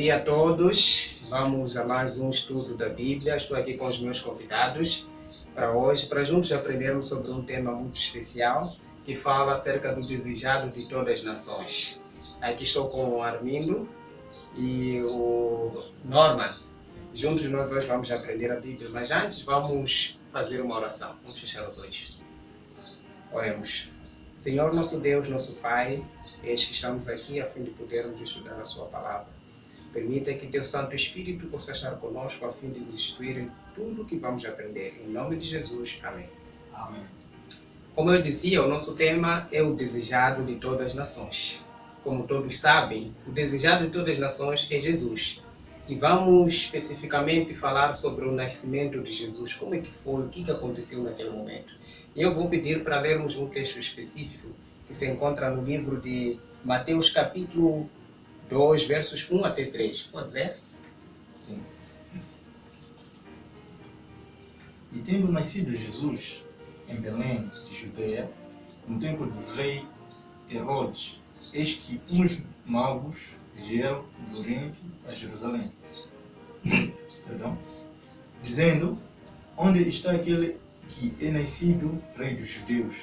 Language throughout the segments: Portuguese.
dia a todos. Vamos a mais um estudo da Bíblia. Estou aqui com os meus convidados para hoje, para juntos aprendermos sobre um tema muito especial que fala acerca do desejado de todas as nações. Aqui estou com o Armindo e o Norman. Juntos nós hoje vamos aprender a Bíblia, mas antes vamos fazer uma oração. Vamos fechar os olhos. Oremos. Senhor, nosso Deus, nosso Pai, eis que estamos aqui a fim de podermos estudar a Sua Palavra. Permita que Teu Santo Espírito possa estar conosco a fim de nos instruir em tudo o que vamos aprender. Em nome de Jesus. Amém. Amém. Como eu dizia, o nosso tema é o desejado de todas as nações. Como todos sabem, o desejado de todas as nações é Jesus. E vamos especificamente falar sobre o nascimento de Jesus. Como é que foi, o que aconteceu naquele momento. Eu vou pedir para lermos um texto específico que se encontra no livro de Mateus capítulo 2, versos 1 até 3. Pode ler? Sim. E tendo nascido Jesus em Belém de Judeia, no tempo do rei Herodes, eis que uns magos vieram do Oriente a Jerusalém, dizendo: onde está aquele que é nascido rei dos judeus?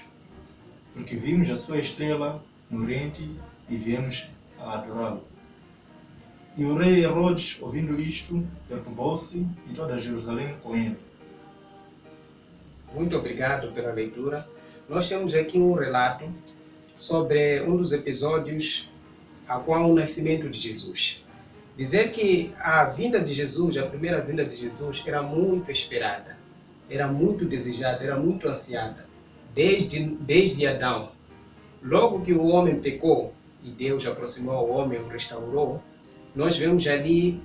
Porque vimos a sua estrela no Oriente e viemos a adorá-lo. E o rei Herodes, ouvindo isto, perturbou-se e toda Jerusalém com ele. Muito obrigado pela leitura. Nós temos aqui um relato sobre um dos episódios a qual o nascimento de Jesus. Dizer que a vinda de Jesus, a primeira vinda de Jesus, era muito esperada, era muito desejada, era muito ansiada, desde Adão. Logo que o homem pecou e Deus aproximou o homem, o restaurou, nós vemos ali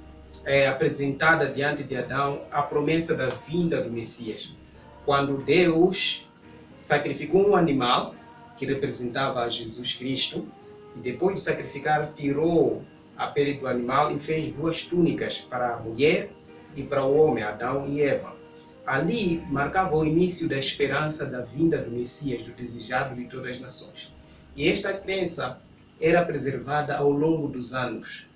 apresentada diante de Adão a promessa da vinda do Messias. Quando Deus sacrificou um animal que representava Jesus Cristo, e depois de sacrificar, tirou a pele do animal e fez duas túnicas para a mulher e para o homem, Adão e Eva. Ali marcava o início da esperança da vinda do Messias, do desejado de todas as nações. E esta crença era preservada ao longo dos anos.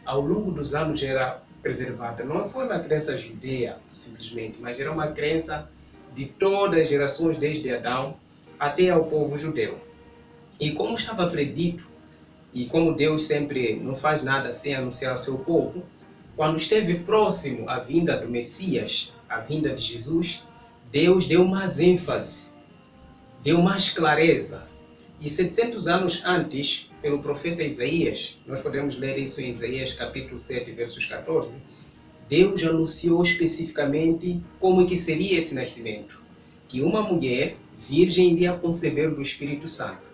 Ao longo dos anos era preservada. Não foi uma crença judeia, simplesmente, mas era uma crença de todas as gerações, desde Adão até ao povo judeu. E como estava predito, e como Deus sempre não faz nada sem anunciar ao seu povo, quando esteve próximo a vinda do Messias, a vinda de Jesus, Deus deu mais ênfase, deu mais clareza. E 700 anos antes, pelo profeta Isaías, nós podemos ler isso em Isaías capítulo 7, versos 14, Deus anunciou especificamente como que seria esse nascimento. Que uma mulher virgem iria conceber do Espírito Santo.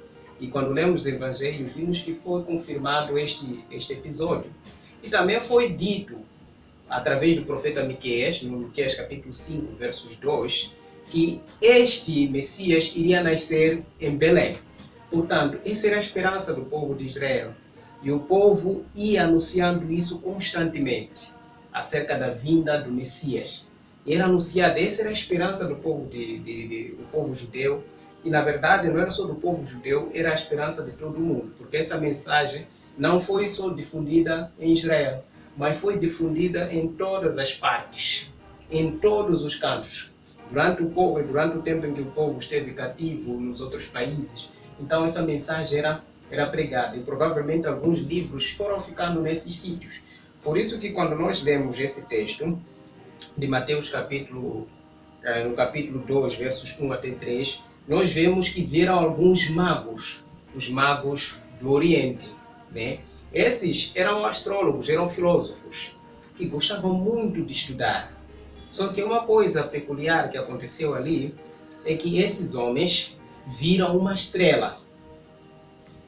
E quando lemos os evangelhos, vimos que foi confirmado este episódio. E também foi dito, através do profeta Miqueias, no Miqueias capítulo 5, versos 2, que este Messias iria nascer em Belém. Portanto, essa era a esperança do povo de Israel. E o povo ia anunciando isso constantemente, acerca da vinda do Messias. E era anunciada, essa era a esperança do povo, do povo judeu. E na verdade não era só do povo judeu, era a esperança de todo mundo. Porque essa mensagem não foi só difundida em Israel, mas foi difundida em todas as partes, em todos os cantos. Durante o tempo em que o povo esteve cativo nos outros países, então essa mensagem era pregada. E provavelmente alguns livros foram ficando nesses sítios. Por isso que quando nós lemos esse texto de Mateus no capítulo 2, versos 1 até 3, nós vemos que vieram alguns magos, os magos do Oriente, né? Esses eram astrólogos, eram filósofos, que gostavam muito de estudar. Só que uma coisa peculiar que aconteceu ali é que esses homens viram uma estrela.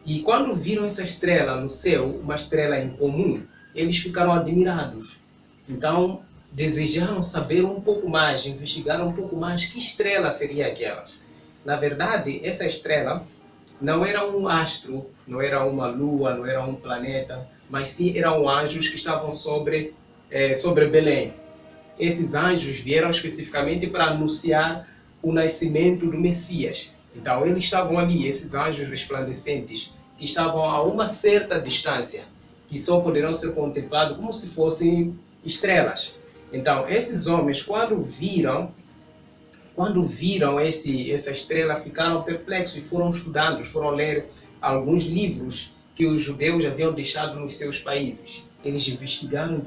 E quando viram essa estrela no céu, uma estrela em comum, eles ficaram admirados. Então, desejaram saber um pouco mais, investigaram um pouco mais que estrela seria aquela. Na verdade, essa estrela não era um astro, não era uma lua, não era um planeta, mas sim eram anjos que estavam sobre Belém. Esses anjos vieram especificamente para anunciar o nascimento do Messias. Então, eles estavam ali, esses anjos resplandecentes, que estavam a uma certa distância. que só poderão ser contemplados como se fossem estrelas. Então, esses homens, quando viram essa estrela, ficaram perplexos e foram estudando, foram ler alguns livros que os judeus haviam deixado nos seus países. Eles investigaram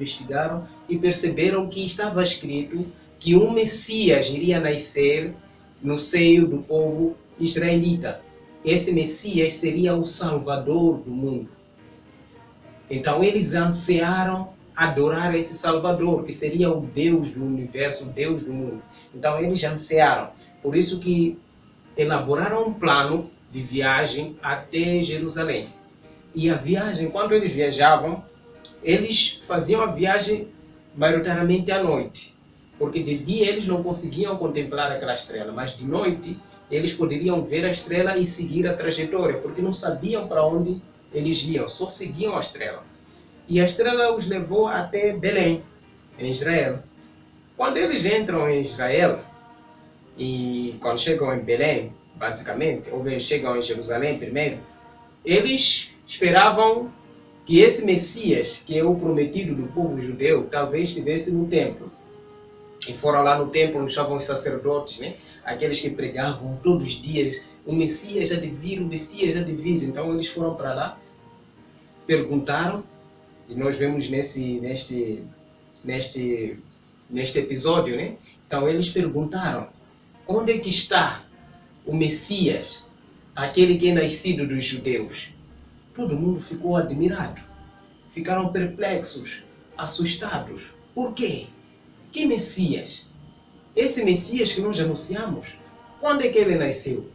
e perceberam que estava escrito que um Messias iria nascer no seio do povo israelita. Esse Messias seria o Salvador do mundo. Então eles ansiaram adorar esse Salvador, que seria o Deus do universo, o Deus do mundo. Então eles ansiaram. Por isso que elaboraram um plano de viagem até Jerusalém. E a viagem, quando eles viajavam, eles faziam a viagem maioritariamente à noite. Porque de dia eles não conseguiam contemplar aquela estrela, mas de noite eles poderiam ver a estrela e seguir a trajetória, porque não sabiam para onde eles iam, só seguiam a estrela. E a estrela os levou até Belém, em Israel. Quando eles entram em Israel, e quando chegam em Belém, basicamente, ou chegam em Jerusalém primeiro, eles esperavam que esse Messias, que é o prometido do povo judeu, talvez estivesse no templo. E foram lá no templo onde estavam os sacerdotes, né? Aqueles que pregavam todos os dias, o Messias já de vir, o Messias já de vir. Então eles foram para lá, perguntaram, e nós vemos neste episódio, né? Então eles perguntaram, onde é que está o Messias, aquele que é nascido dos judeus? Todo mundo ficou admirado, ficaram perplexos, assustados. Por quê? Que Messias? Esse Messias que nós anunciamos, quando é que ele nasceu?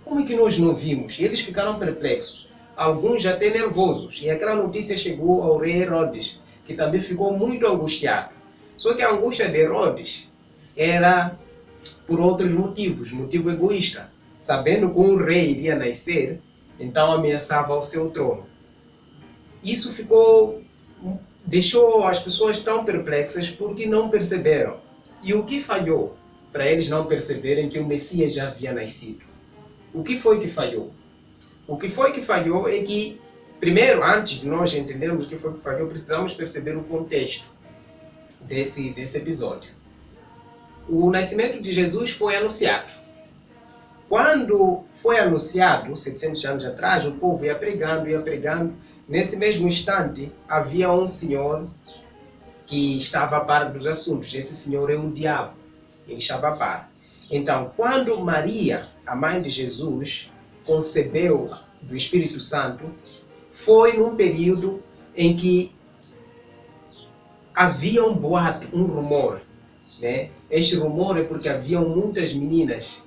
Como é que nós não vimos? E eles ficaram perplexos, alguns até nervosos. E aquela notícia chegou ao rei Herodes, que também ficou muito angustiado. Só que a angústia de Herodes era por outros motivos, motivo egoísta. Sabendo que um rei iria nascer, então ameaçava o seu trono. Isso deixou as pessoas tão perplexas porque não perceberam. E o que falhou para eles não perceberem que o Messias já havia nascido? O que foi que falhou? O que foi que falhou é que, primeiro, antes de nós entendermos o que foi que falhou, precisamos perceber o contexto desse episódio. O nascimento de Jesus foi anunciado. Quando foi anunciado, 700 anos atrás, o povo ia pregando. Nesse mesmo instante, havia um senhor que estava a par dos assuntos. Esse senhor é o diabo. Ele estava a par. Então, quando Maria, a mãe de Jesus, concebeu do Espírito Santo, foi num período em que havia um boato, um rumor, né? Este rumor é porque haviam muitas meninas,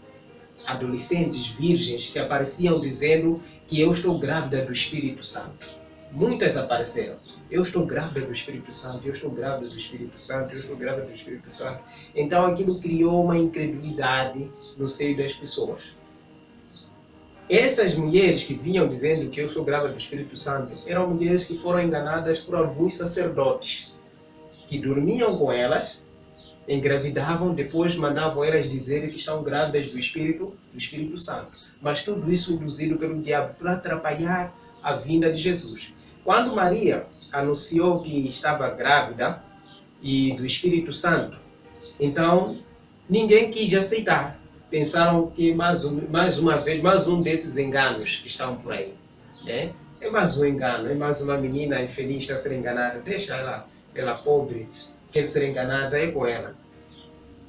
adolescentes, virgens, que apareciam dizendo que eu estou grávida do Espírito Santo. Muitas apareceram. Eu estou grávida do Espírito Santo, eu estou grávida do Espírito Santo, eu estou grávida do Espírito Santo. Então aquilo criou uma incredulidade no seio das pessoas. Essas mulheres que vinham dizendo que eu sou grávida do Espírito Santo eram mulheres que foram enganadas por alguns sacerdotes que dormiam com elas, engravidavam, depois mandavam elas dizerem que estão grávidas do Espírito Santo. Mas tudo isso induzido pelo diabo para atrapalhar a vinda de Jesus. Quando Maria anunciou que estava grávida e do Espírito Santo, então ninguém quis aceitar. Pensaram que mais um desses enganos que estão por aí, né? É mais um engano, é mais uma menina infeliz a ser enganada. Deixa ela pobre, quer ser enganada, é com ela.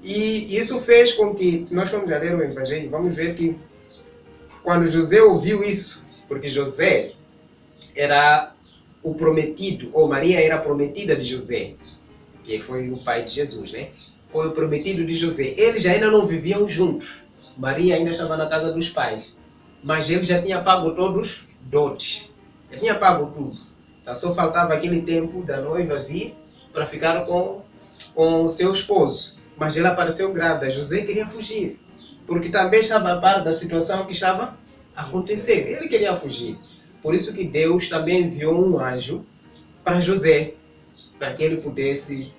E isso fez com que, nós vamos ler o Evangelho, vamos ver que quando José ouviu isso, porque José era o prometido, ou Maria era a prometida de José, que foi o pai de Jesus, né? Foi o prometido de José. Eles ainda não viviam juntos. Maria ainda estava na casa dos pais. Mas ele já tinha pago todos dotes. Já tinha pago tudo. Então só faltava aquele tempo da noiva vir para ficar com o seu esposo. Mas ela apareceu grávida. José queria fugir. Porque também estava a par da situação que estava a acontecer. Ele queria fugir. Por isso que Deus também enviou um anjo para José. Para que ele pudesse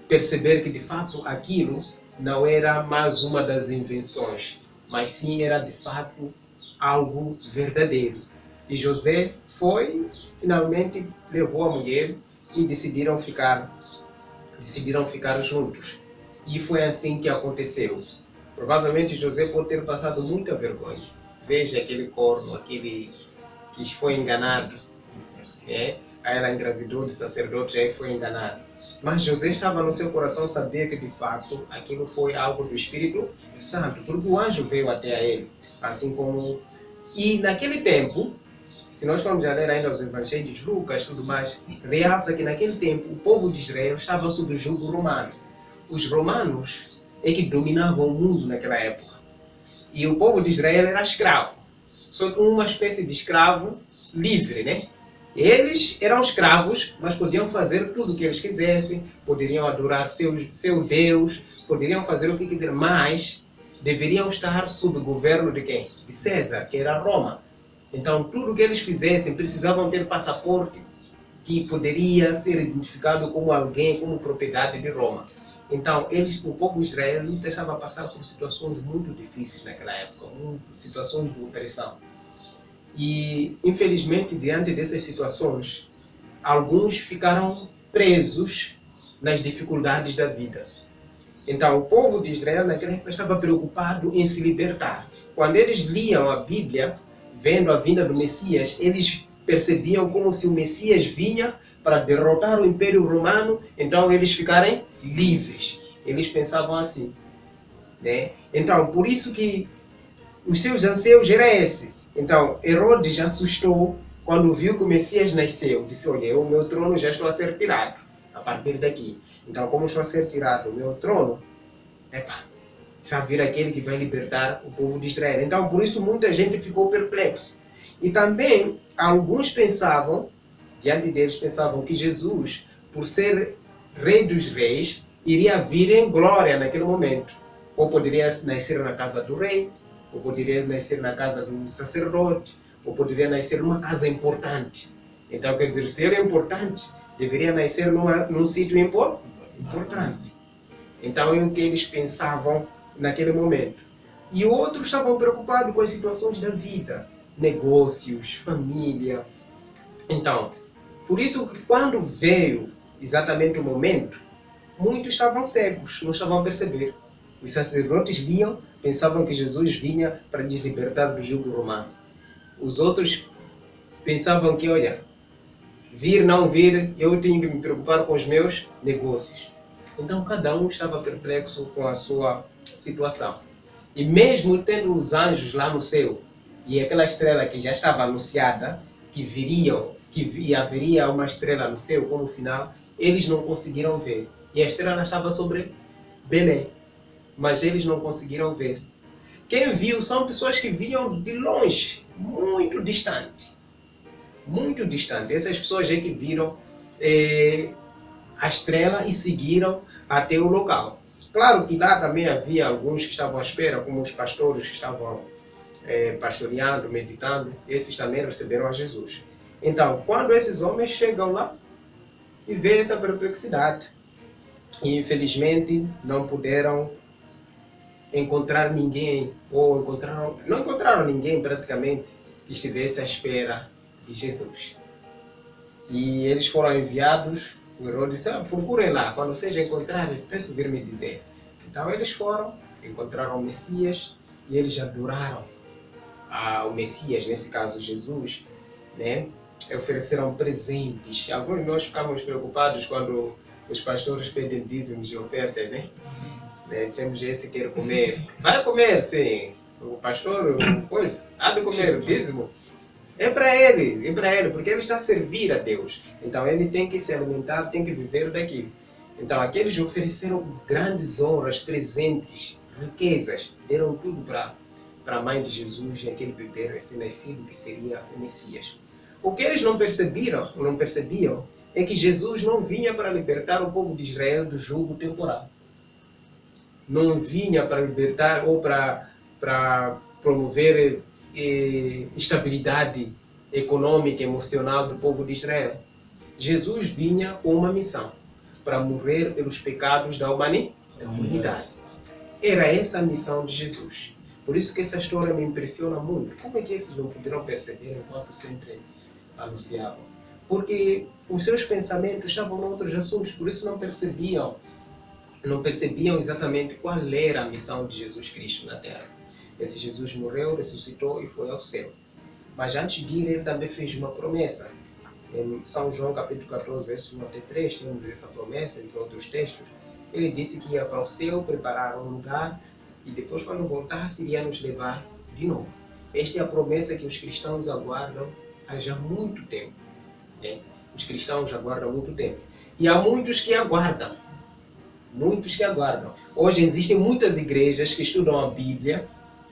perceber que de fato aquilo não era mais uma das invenções, mas sim era de fato algo verdadeiro. E José foi, finalmente levou a mulher e decidiram ficar juntos. E foi assim que aconteceu. Provavelmente José pode ter passado muita vergonha. Veja aquele corno, aquele que foi enganado. Aí ela engravidou de sacerdote, aí foi enganado. Mas José estava no seu coração, sabia que de fato aquilo foi algo do Espírito Santo, porque o anjo veio até a ele, assim como... E naquele tempo, se nós formos a ler ainda os evangelhos, Lucas, tudo mais, realça que naquele tempo o povo de Israel estava sob o jugo romano. Os romanos é que dominavam o mundo naquela época. E o povo de Israel era escravo. Só que uma espécie de escravo livre, né? Eles eram escravos, mas podiam fazer tudo o que eles quisessem, poderiam adorar seu Deus, poderiam fazer o que quiserem, mas deveriam estar sob o governo de quem? De César, que era Roma. Então, tudo o que eles fizessem precisavam ter passaporte que poderia ser identificado como alguém, como propriedade de Roma. Então, o povo israelita estava a passar por situações muito difíceis naquela época, situações de opressão. E, infelizmente, diante dessas situações, alguns ficaram presos nas dificuldades da vida. Então, o povo de Israel naquela época estava preocupado em se libertar. Quando eles liam a Bíblia, vendo a vinda do Messias, eles percebiam como se o Messias vinha para derrotar o Império Romano, então eles ficarem livres. Eles pensavam assim, né? Então, por isso que os seus anseios eram esse. Então, Herodes assustou quando viu que o Messias nasceu. Disse, olha, o meu trono já estou a ser tirado a partir daqui. Então, como estou a ser tirado o meu trono, já vira aquele que vai libertar o povo de Israel. Então, por isso, muita gente ficou perplexo. E também, alguns pensavam, diante deles, pensavam que Jesus, por ser rei dos reis, iria vir em glória naquele momento. Ou poderia nascer na casa do rei, ou poderia nascer na casa do sacerdote, ou poderia nascer numa casa importante. Então, quer dizer, se ele é importante, deveria nascer num sítio importante. Então, é o que eles pensavam naquele momento. E outros estavam preocupados com as situações da vida, negócios, família. Então, por isso que quando veio exatamente o momento, muitos estavam cegos, não estavam a perceber. Os sacerdotes viam, pensavam que Jesus vinha para lhes libertar do jugo romano. Os outros pensavam que, olha, vir, não vir, eu tenho que me preocupar com os meus negócios. Então, cada um estava perplexo com a sua situação. E mesmo tendo os anjos lá no céu, e aquela estrela que já estava anunciada, que haveria uma estrela no céu como sinal, eles não conseguiram ver. E a estrela estava sobre Belém, mas eles não conseguiram ver. Quem viu são pessoas que viam de longe, muito distante. Muito distante. Essas pessoas é que viram a estrela e seguiram até o local. Claro que lá também havia alguns que estavam à espera, como os pastores que estavam pastoreando, meditando, esses também receberam a Jesus. Então, quando esses homens chegam lá e vêem essa perplexidade, e infelizmente não puderam encontrar ninguém, ou não encontraram ninguém praticamente que estivesse à espera de Jesus. E eles foram enviados. O Herodes disse, procurem lá, quando vocês encontrarem, peço vir me dizer. Então eles foram, encontraram o Messias e eles adoraram o Messias, nesse caso Jesus, né? Ofereceram presentes. Alguns de nós ficamos preocupados quando os pastores pedem dízimos e ofertas, né? Dizemos, esse quer comer. Vai comer, sim. O pastor, há de comer o dízimo. É para ele, porque ele está a servir a Deus. Então ele tem que se alimentar, tem que viver daquilo. Então aqueles ofereceram grandes honras, presentes, riquezas, deram tudo para a mãe de Jesus e aquele bebê recém-nascido que seria o Messias. O que eles não percebiam é que Jesus não vinha para libertar o povo de Israel do jugo temporal. Não vinha para libertar ou para promover estabilidade econômica e emocional do povo de Israel. Jesus vinha com uma missão, para morrer pelos pecados da humanidade. Era essa a missão de Jesus. Por isso que essa história me impressiona muito. Como é que esses não poderão perceber enquanto sempre anunciavam? Porque os seus pensamentos estavam em outros assuntos, por isso não percebiam exatamente qual era a missão de Jesus Cristo na Terra. Esse Jesus morreu, ressuscitou e foi ao céu. Mas antes de ir, ele também fez uma promessa. Em São João capítulo 14, versos 1 até 3, temos essa promessa, entre outros textos. Ele disse que ia para o céu, preparar um lugar, e depois, quando voltasse, iria nos levar de novo. Esta é a promessa que os cristãos aguardam há já muito tempo. Né? Os cristãos aguardam há muito tempo. E há muitos que aguardam. Muitos que aguardam. Hoje existem muitas igrejas que estudam a Bíblia,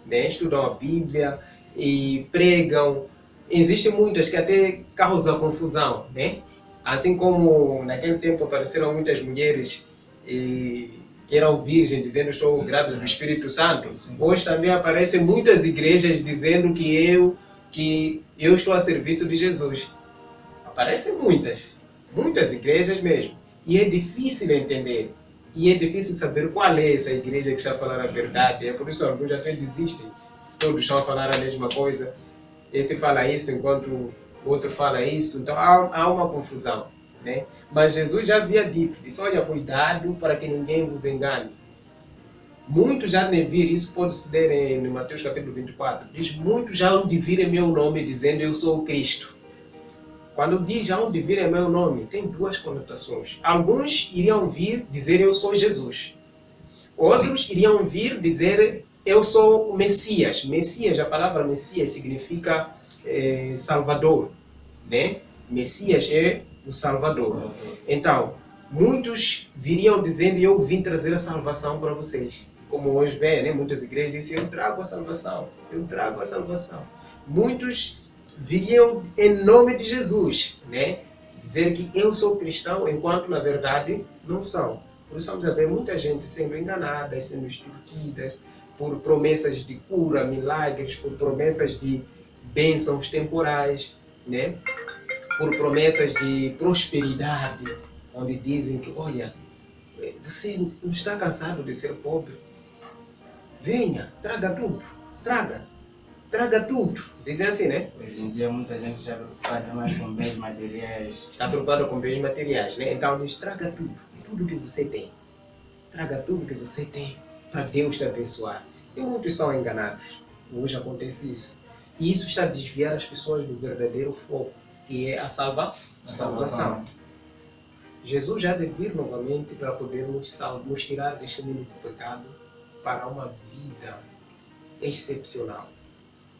né? Estudam a Bíblia e pregam. Existem muitas que até causam confusão, né? Assim como naquele tempo apareceram muitas mulheres que eram virgens dizendo estou grávida do Espírito Santo. Hoje também aparecem muitas igrejas dizendo que eu estou a serviço de Jesus. Aparecem muitas igrejas mesmo. E é difícil entender. E é difícil saber qual é essa igreja que está a falar a verdade. É por isso que alguns até desistem. Se todos estão a falar a mesma coisa, esse fala isso enquanto o outro fala isso. Então há uma confusão. Né? Mas Jesus já havia disse, olha, cuidado para que ninguém vos engane. Muitos já nem viram, isso pode se ler em Mateus capítulo 24. Diz, muitos já hão de vir em meu nome dizendo eu sou o Cristo. Quando diz já hão de vir em meu nome, tem duas conotações. Alguns iriam vir dizer eu sou Jesus. Outros iriam vir dizer eu sou o Messias. Messias, a palavra Messias significa Salvador. Né? Messias é o Salvador. Então, muitos viriam dizendo eu vim trazer a salvação para vocês. Como hoje vê, né? Muitas igrejas dizem eu trago a salvação. Eu trago a salvação. Muitos viriam em nome de Jesus, né? Dizer que eu sou cristão, enquanto na verdade não são. Por isso vamos ver muita gente sendo enganada, sendo extorquida por promessas de cura, milagres, por promessas de bênçãos temporais, né? Por promessas de prosperidade, onde dizem que, olha, você não está cansado de ser pobre? Venha, traga tudo, traga tudo. Dizem assim, né? Hoje em dia muita gente está preocupada mais com bens materiais. Está preocupada com bens materiais, né? Então diz, traga tudo que você tem. Traga tudo que você tem para Deus te abençoar. E muitos são enganados. Hoje acontece isso. E isso está a desviar as pessoas do verdadeiro foco, que é a salvação. Jesus já deve vir novamente para poder nos tirar deste mundo do pecado para uma vida excepcional.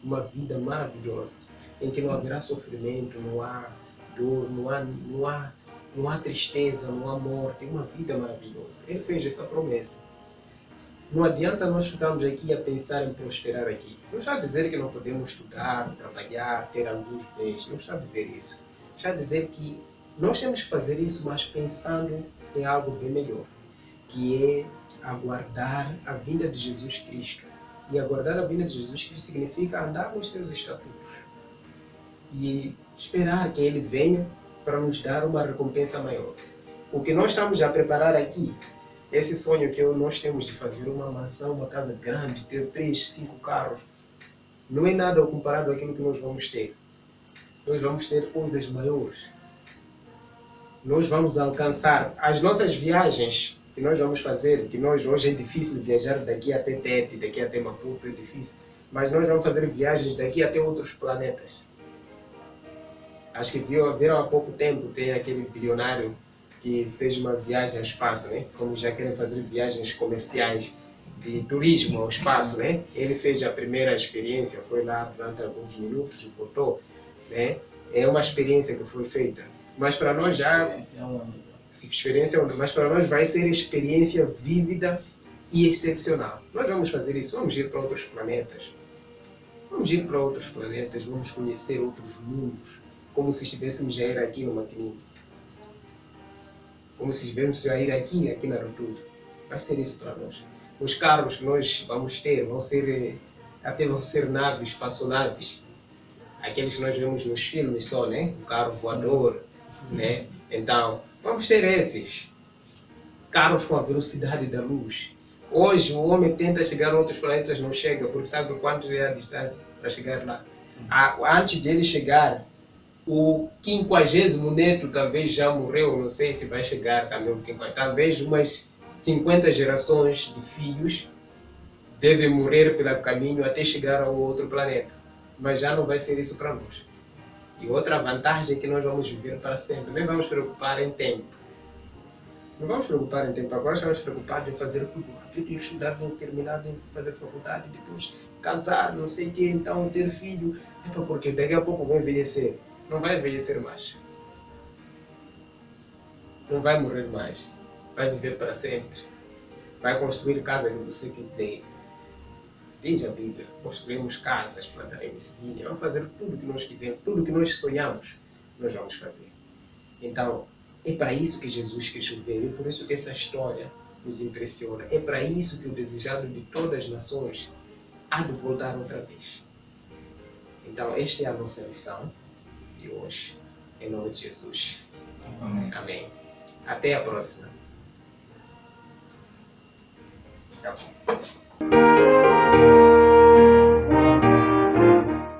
Uma vida maravilhosa, em que não haverá sofrimento, não há dor, não há tristeza, não há morte, uma vida maravilhosa. Ele fez essa promessa. Não adianta nós ficarmos aqui a pensar em prosperar aqui. Não está a dizer que não podemos estudar, trabalhar, ter alguns bens. Não está a dizer isso. Está a dizer que nós temos que fazer isso, mas pensando em algo bem melhor, que é aguardar a vinda de Jesus Cristo. E aguardar a vinda de Jesus Cristo significa andar nos seus estatutos e esperar que Ele venha para nos dar uma recompensa maior. O que nós estamos a preparar aqui, esse sonho que nós temos de fazer uma mansão, uma casa grande, ter 3, 5 carros, não é nada comparado àquilo que nós vamos ter. Nós vamos ter coisas maiores. Nós vamos alcançar as nossas viagens que nós vamos fazer, que hoje é difícil viajar daqui até Tete, daqui até Maputo, é difícil. Mas nós vamos fazer viagens daqui até outros planetas. Acho que viram há pouco tempo, tem aquele bilionário que fez uma viagem ao espaço, né? Como já querem fazer viagens comerciais de turismo ao espaço, né? Ele fez a primeira experiência, foi lá durante alguns minutos e voltou, né? É uma experiência que foi feita. Mas para nós mas para nós vai ser experiência vívida e excepcional. Nós vamos fazer isso, vamos ir para outros planetas. Vamos conhecer outros mundos, como se estivéssemos a ir aqui no Matinho. Como se estivéssemos a ir aqui na Rotunda. Vai ser isso para nós. Os carros que nós vamos ter vão ser naves, espaçonaves. Aqueles que nós vemos nos filmes só, né? O carro voador, né? Então, vamos ter esses carros com a velocidade da luz, Hoje o homem tenta chegar a outros planetas, não chega, porque sabe quanto é a distância para chegar lá. Antes dele chegar, o 50º neto talvez já morreu, não sei se vai chegar também o 50º. Talvez umas 50 gerações de filhos devem morrer pelo caminho até chegar ao outro planeta. Mas já não vai ser isso para nós. E outra vantagem é que nós vamos viver para sempre. Nem vamos preocupar em tempo. Não vamos preocupar em tempo. Agora estamos preocupados em fazer tudo. Tem estudar, terminar, em fazer faculdade, depois casar, não sei o quê, então ter filho. Porque daqui a pouco vão envelhecer. Não vai envelhecer mais. Não vai morrer mais. Vai viver para sempre. Vai construir casa que você quiser. Diz a Bíblia, construiremos casas, plantaremos vinha, vamos fazer tudo o que nós quisermos, tudo o que nós sonhamos, nós vamos fazer. Então, é para isso que Jesus quis vir, é por isso que essa história nos impressiona, é para isso que o desejado de todas as nações há de voltar outra vez. Então, esta é a nossa lição de hoje, em nome de Jesus. Amém. Amém. Até a próxima. Tá bom.